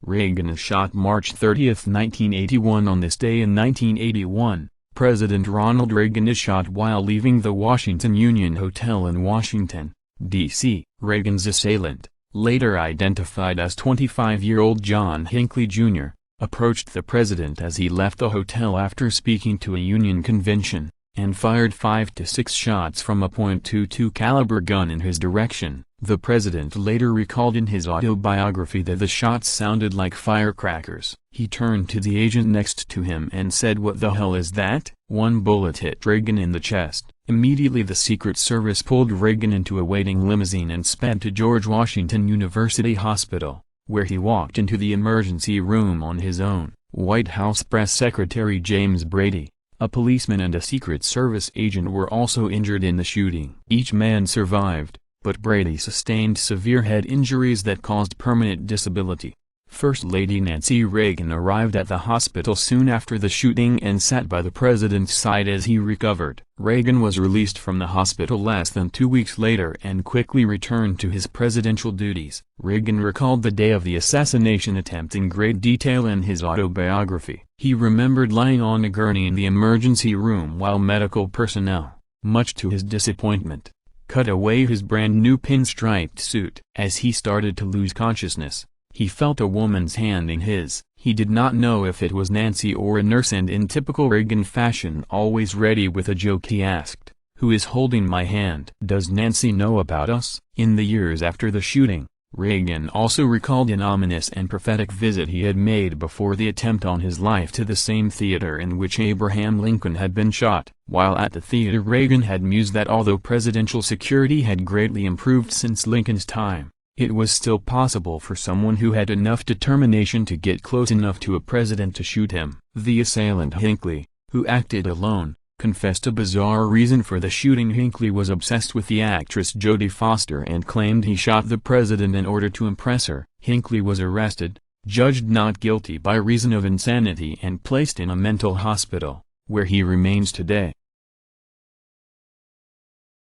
Reagan is shot March 30, 1981. On this day in 1981, President Ronald Reagan is shot while leaving the Washington Union Hotel in Washington, D.C. Reagan's assailant, later identified as 25-year-old John Hinckley Jr., approached the president as he left the hotel after speaking to a Union convention, and fired 5 to 6 shots from a .22 caliber gun in his direction. The president later recalled in his autobiography that the shots sounded like firecrackers. He turned to the agent next to him and said, "What the hell is that?" One bullet hit Reagan in the chest. Immediately the Secret Service pulled Reagan into a waiting limousine and sped to George Washington University Hospital, where he walked into the emergency room on his own. White House Press Secretary James Brady, a policeman and a Secret Service agent were also injured in the shooting. Each man survived, but Brady sustained severe head injuries that caused permanent disability. First Lady Nancy Reagan arrived at the hospital soon after the shooting and sat by the president's side as he recovered. Reagan was released from the hospital less than 2 weeks later and quickly returned to his presidential duties. Reagan recalled the day of the assassination attempt in great detail in his autobiography. He remembered lying on a gurney in the emergency room while medical personnel, much to his disappointment, cut away his brand-new pinstriped suit. As he started to lose consciousness, he felt a woman's hand in his. He did not know if it was Nancy or a nurse, and in typical Reagan fashion, always ready with a joke, he asked, "Who is holding my hand? Does Nancy know about us?" In the years after the shooting, Reagan also recalled an ominous and prophetic visit he had made before the attempt on his life to the same theater in which Abraham Lincoln had been shot. While at the theater, Reagan had mused that although presidential security had greatly improved since Lincoln's time, it was still possible for someone who had enough determination to get close enough to a president to shoot him. The assailant, Hinckley, who acted alone, confessed a bizarre reason for the shooting. Hinckley was obsessed with the actress Jodie Foster and claimed he shot the president in order to impress her. Hinckley was arrested, judged not guilty by reason of insanity, and placed in a mental hospital, where he remains today.